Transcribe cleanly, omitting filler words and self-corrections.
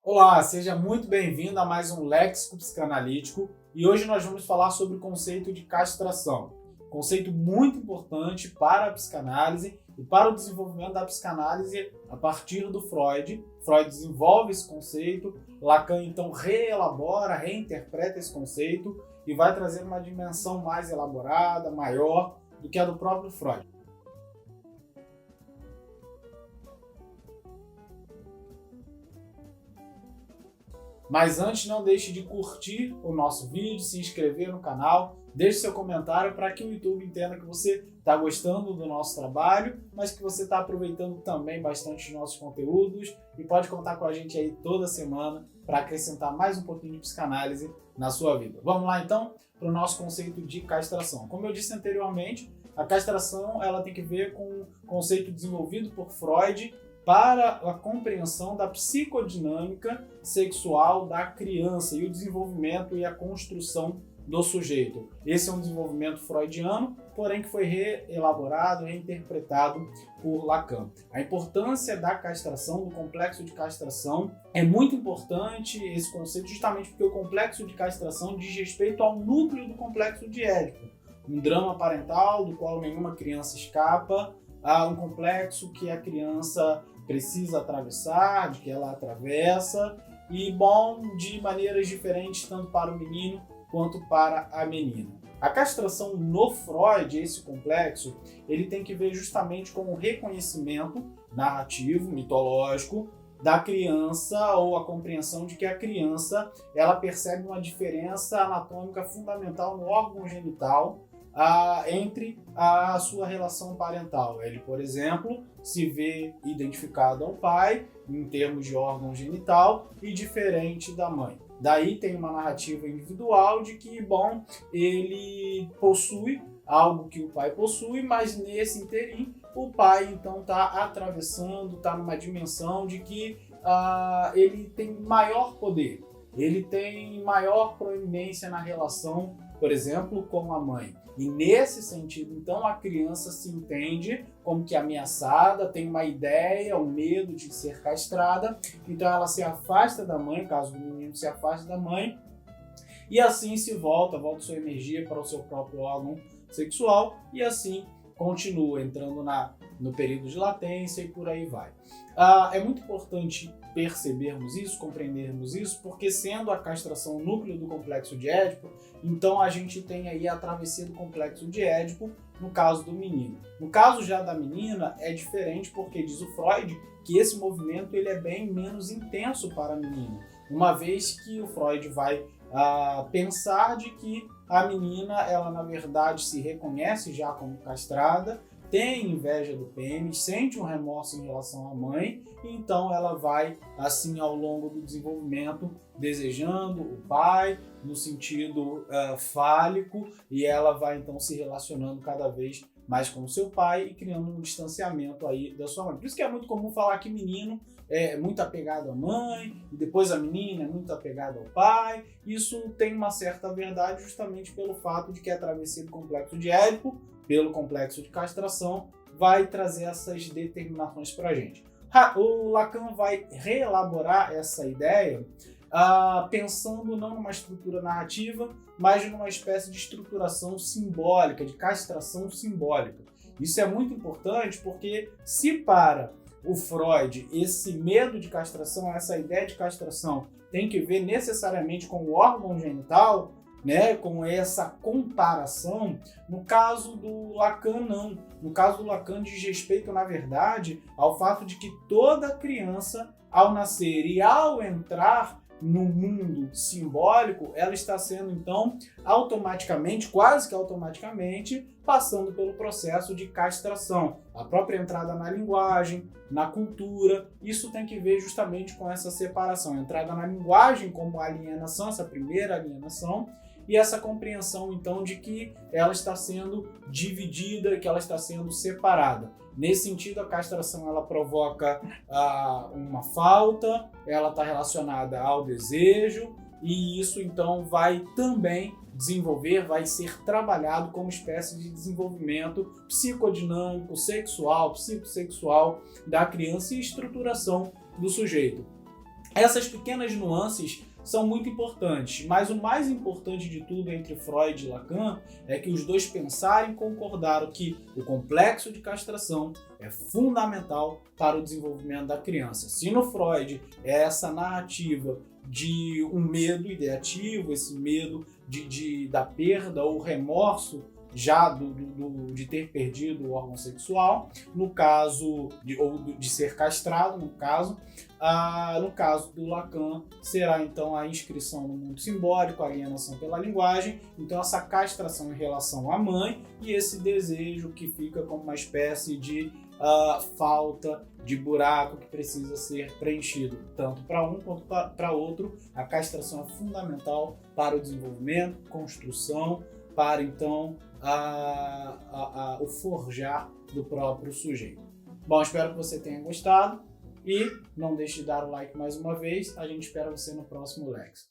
Olá, seja muito bem-vindo a mais um Léxico Psicanalítico e hoje nós vamos falar sobre o conceito de castração. Conceito muito importante para a psicanálise e para o desenvolvimento da psicanálise a partir do Freud. Freud desenvolve esse conceito, Lacan então reelabora, reinterpreta esse conceito e vai trazer uma dimensão mais elaborada, maior do que a do próprio Freud. Mas antes, não deixe de curtir o nosso vídeo, se inscrever no canal, deixe seu comentário para que o YouTube entenda que você está gostando do nosso trabalho, mas que você está aproveitando também bastante os nossos conteúdos e pode contar com a gente aí toda semana para acrescentar mais um pouquinho de psicanálise na sua vida. Vamos lá então para o nosso conceito de castração. Como eu disse anteriormente, a castração ela tem que ver com o conceito desenvolvido por Freud para a compreensão da psicodinâmica sexual da criança e o desenvolvimento e a construção do sujeito. Esse é um desenvolvimento freudiano, porém que foi reelaborado, reinterpretado por Lacan. A importância da castração, do complexo de castração, é muito importante esse conceito justamente porque o complexo de castração diz respeito ao núcleo do complexo de Édipo, um drama parental do qual nenhuma criança escapa, há um complexo que a criança precisa atravessar, de que ela atravessa, e bom, de maneiras diferentes, tanto para o menino quanto para a menina. A castração no Freud, esse complexo, ele tem que ver justamente com o reconhecimento narrativo, mitológico, da criança ou a compreensão de que a criança ela percebe uma diferença anatômica fundamental no órgão genital entre a sua relação parental. Ele, por exemplo, se vê identificado ao pai em termos de órgão genital e diferente da mãe. Daí tem uma narrativa individual de que, bom, ele possui algo que o pai possui, mas nesse interim o pai então está atravessando, está numa dimensão de que ele tem maior poder, ele tem maior proeminência na relação, por exemplo, com a mãe. E nesse sentido, então, a criança se entende como que ameaçada, tem uma ideia, um medo de ser castrada, então ela se afasta da mãe, caso o menino se afaste da mãe, e assim se volta sua energia para o seu próprio órgão sexual, e assim continua entrando no período de latência e por aí vai. É muito importante percebermos isso, compreendermos isso, porque sendo a castração o núcleo do complexo de Édipo, então a gente tem aí a travessia do complexo de Édipo no caso do menino. No caso já da menina é diferente porque diz o Freud que esse movimento ele é bem menos intenso para a menina, uma vez que o Freud vai pensar de que a menina, ela na verdade se reconhece já como castrada, tem inveja do pênis, sente um remorso em relação à mãe, e então ela vai, assim, ao longo do desenvolvimento, desejando o pai, no sentido fálico, e ela vai então se relacionando cada vez mais com o seu pai e criando um distanciamento aí da sua mãe. Por isso que é muito comum falar que menino é muito apegado à mãe, e depois a menina é muito apegada ao pai. Isso tem uma certa verdade justamente pelo fato de que a travessia do complexo de Édipo, pelo complexo de castração, vai trazer essas determinações para a gente. O Lacan vai reelaborar essa ideia pensando não numa estrutura narrativa, mas numa espécie de estruturação simbólica, de castração simbólica. Isso é muito importante porque se para o Freud esse medo de castração, essa ideia de castração tem que ver necessariamente com o órgão genital, né, com essa comparação, no caso do Lacan não. No caso do Lacan diz respeito, na verdade, ao fato de que toda criança, ao nascer e ao entrar no mundo simbólico, ela está sendo, então, automaticamente, quase que automaticamente, passando pelo processo de castração. A própria entrada na linguagem, na cultura, isso tem que ver justamente com essa separação. Entrada na linguagem como alienação, essa primeira alienação, e essa compreensão, então, de que ela está sendo dividida, que ela está sendo separada. Nesse sentido, a castração ela provoca uma falta, ela está relacionada ao desejo, e isso, então, vai também desenvolver, vai ser trabalhado como espécie de desenvolvimento psicodinâmico, sexual, psicossexual da criança e estruturação do sujeito. Essas pequenas nuances são muito importantes, mas o mais importante de tudo entre Freud e Lacan é que os dois pensaram e concordaram que o complexo de castração é fundamental para o desenvolvimento da criança. Se no Freud é essa narrativa de um medo ideativo, esse medo da perda ou remorso já de ter perdido o órgão sexual, no caso de ser castrado, no caso do Lacan, será então a inscrição no mundo simbólico, a alienação pela linguagem, então essa castração em relação à mãe e esse desejo que fica como uma espécie de falta de buraco que precisa ser preenchido, tanto para um quanto para outro. A castração é fundamental para o desenvolvimento, construção, para então o forjar do próprio sujeito. Bom, espero que você tenha gostado e não deixe de dar o like mais uma vez. A gente espera você no próximo Léxico.